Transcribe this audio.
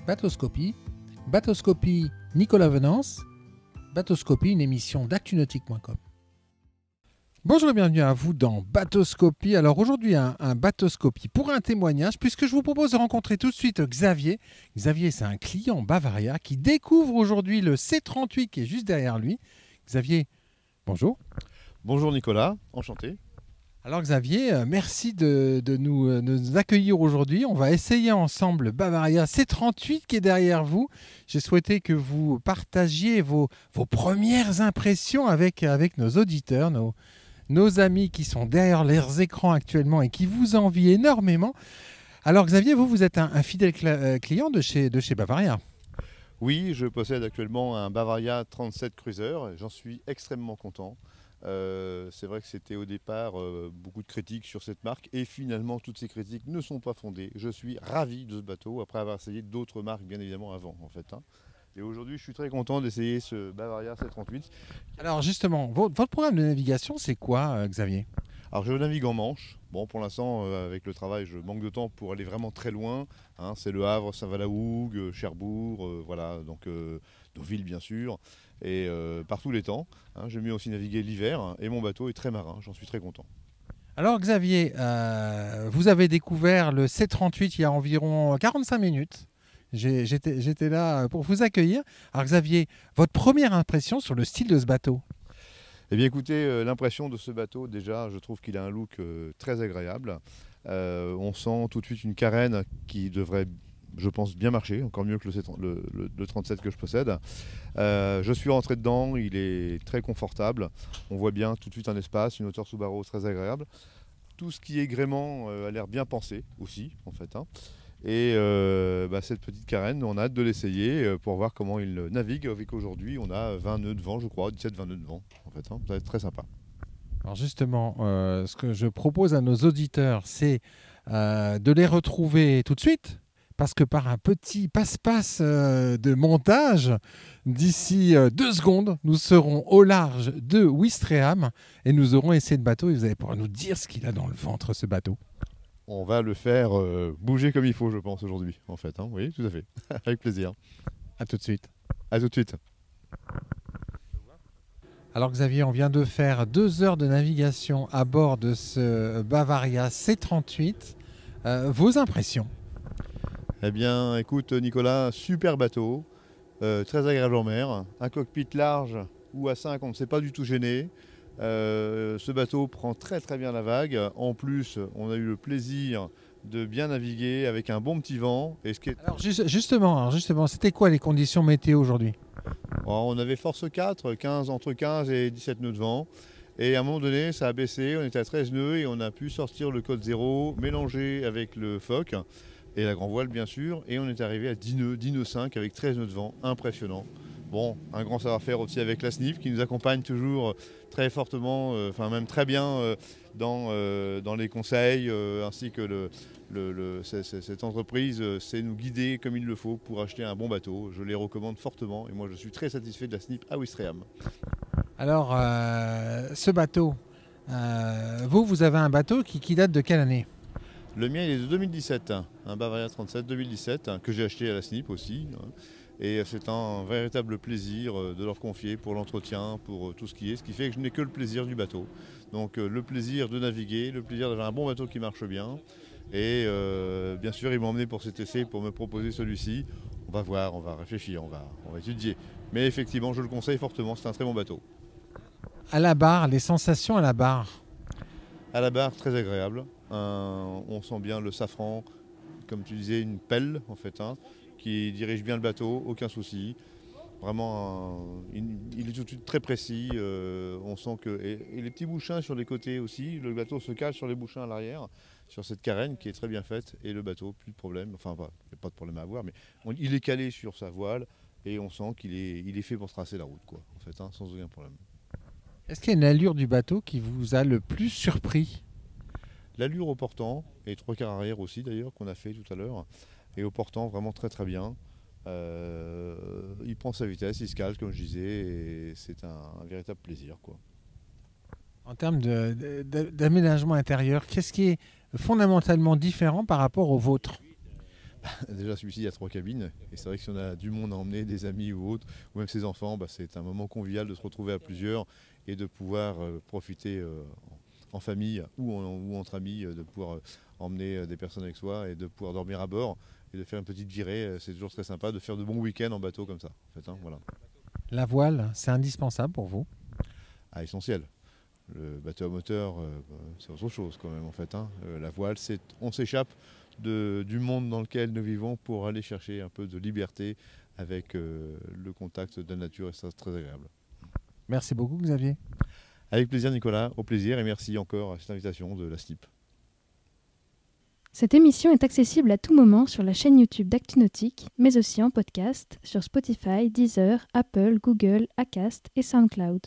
Bateauscopie, Bateauscopie Nicolas Venance, Bateauscopie, une émission d'actunautique.com. Bonjour et bienvenue à vous dans Bateauscopie. Alors aujourd'hui, un Bateauscopie pour un témoignage, puisque je vous propose de rencontrer tout de suite Xavier. Xavier, c'est un client Bavaria qui découvre aujourd'hui le C38 qui est juste derrière lui. Xavier, bonjour. Bonjour Nicolas, enchanté. Alors Xavier, merci de nous accueillir aujourd'hui. On va essayer ensemble le Bavaria C38 qui est derrière vous. J'ai souhaité que vous partagiez vos premières impressions avec nos auditeurs, nos amis qui sont derrière leurs écrans actuellement et qui vous envient énormément. Alors Xavier, vous êtes un fidèle client de chez Bavaria. Oui, je possède actuellement un Bavaria 37 Cruiser. J'en suis extrêmement content. C'est vrai que c'était au départ beaucoup de critiques sur cette marque et finalement toutes ces critiques ne sont pas fondées. Je suis ravi de ce bateau après avoir essayé d'autres marques bien évidemment avant en fait. Et aujourd'hui je suis très content d'essayer ce Bavaria C38. Alors justement, votre programme de navigation c'est quoi Xavier ? Alors je navigue en Manche. Bon, pour l'instant, avec le travail, je manque de temps pour aller vraiment très loin. C'est Le Havre, Saint-Valahougue, Cherbourg, voilà, donc Deauville bien sûr, et par tous les temps. J'aime bien aussi naviguer l'hiver et mon bateau est très marin, j'en suis très content. Alors Xavier, vous avez découvert le C38 il y a environ 45 minutes. J'étais là pour vous accueillir. Alors Xavier, votre première impression sur le style de ce bateau ? Eh bien écoutez, l'impression de ce bateau, déjà, je trouve qu'il a un look très agréable. On sent tout de suite une carène qui devrait, je pense, bien marcher, encore mieux que le 37 que je possède. Je suis rentré dedans, il est très confortable. On voit bien tout de suite un espace, une hauteur sous barreau très agréable. Tout ce qui est gréement a l'air bien pensé aussi, en fait. Et cette petite carène, on a hâte de l'essayer pour voir comment il navigue. Avec aujourd'hui, on a 20 nœuds de vent, je crois, 17-20 nœuds de vent. En fait, ça va être très sympa. Alors justement, ce que je propose à nos auditeurs, c'est de les retrouver tout de suite, parce que par un petit passe-passe de montage, d'ici 2 secondes, nous serons au large de Ouistreham et nous aurons essayé de bateau et vous allez pouvoir nous dire ce qu'il a dans le ventre, ce bateau. On va le faire bouger comme il faut, je pense, aujourd'hui, en fait. Oui, tout à fait. Avec plaisir. À tout de suite. À tout de suite. Alors Xavier, on vient de faire 2 heures de navigation à bord de ce Bavaria C38. Vos impressions ? Eh bien, écoute, Nicolas, super bateau, très agréable en mer, un cockpit large ou à 5, on ne s'est pas du tout gêné. Ce bateau prend très très bien la vague. En plus, on a eu le plaisir de bien naviguer avec un bon petit vent. Et Alors justement, c'était quoi les conditions météo aujourd'hui ? On avait force 4, entre 15 et 17 nœuds de vent. Et à un moment donné, ça a baissé, on était à 13 nœuds et on a pu sortir le code 0, mélanger avec le phoque et la grand voile bien sûr. Et on est arrivé à 10 nœuds 5 avec 13 nœuds de vent, impressionnant. Bon, un grand savoir-faire aussi avec la SNIP qui nous accompagne toujours très fortement, même très bien dans les conseils, ainsi que cette entreprise sait nous guider comme il le faut pour acheter un bon bateau. Je les recommande fortement et moi je suis très satisfait de la SNIP à Ouistreham. Alors, ce bateau, vous avez un bateau qui date de quelle année ? Le mien il est de 2017, un Bavaria 37 2017 que j'ai acheté à la SNIP aussi. Et c'est un véritable plaisir de leur confier pour l'entretien, pour tout ce qui fait que je n'ai que le plaisir du bateau. Donc le plaisir de naviguer, le plaisir d'avoir un bon bateau qui marche bien. Et bien sûr, ils m'ont emmené pour cet essai, pour me proposer celui-ci. On va voir, on va réfléchir, on va étudier. Mais effectivement, je le conseille fortement, c'est un très bon bateau. À la barre, les sensations à la barre ? À la barre, très agréable. On sent bien le safran, comme tu disais, une pelle en fait. Qui dirige bien le bateau, aucun souci. Vraiment, il est tout de suite très précis. On sent que. Et les petits bouchins sur les côtés aussi. Le bateau se cale sur les bouchins à l'arrière, sur cette carène qui est très bien faite. Et le bateau, plus de problème. Enfin, il n'y a pas de problème à avoir, mais il est calé sur sa voile et on sent qu'il est fait pour se tracer la route, quoi, en fait, sans aucun problème. Est-ce qu'il y a une allure du bateau qui vous a le plus surpris ? L'allure au portant, et 3/4 arrière aussi d'ailleurs, qu'on a fait tout à l'heure. Et au portant, vraiment très très bien. Il prend sa vitesse, il se cale comme je disais, et c'est un véritable plaisir, quoi. En termes d'aménagement intérieur, qu'est-ce qui est fondamentalement différent par rapport au vôtre ? Déjà, celui-ci, il y a 3 cabines. Et c'est vrai que si on a du monde à emmener, des amis ou autres, ou même ses enfants, c'est un moment convivial de se retrouver à plusieurs et de pouvoir profiter en famille ou entre amis, de pouvoir emmener des personnes avec soi et de pouvoir dormir à bord et de faire une petite virée. C'est toujours très sympa de faire de bons week-ends en bateau comme ça. En fait, voilà. La voile, c'est indispensable pour vous? Essentiel. Le bateau à moteur, c'est autre chose quand même en fait. La voile, on s'échappe du monde dans lequel nous vivons pour aller chercher un peu de liberté avec le contact de la nature et ça c'est très agréable. Merci beaucoup Xavier. Avec plaisir Nicolas, au plaisir et merci encore à cette invitation de la SNIP. Cette émission est accessible à tout moment sur la chaîne YouTube d'ActuNautique, mais aussi en podcast sur Spotify, Deezer, Apple, Google, Acast et SoundCloud.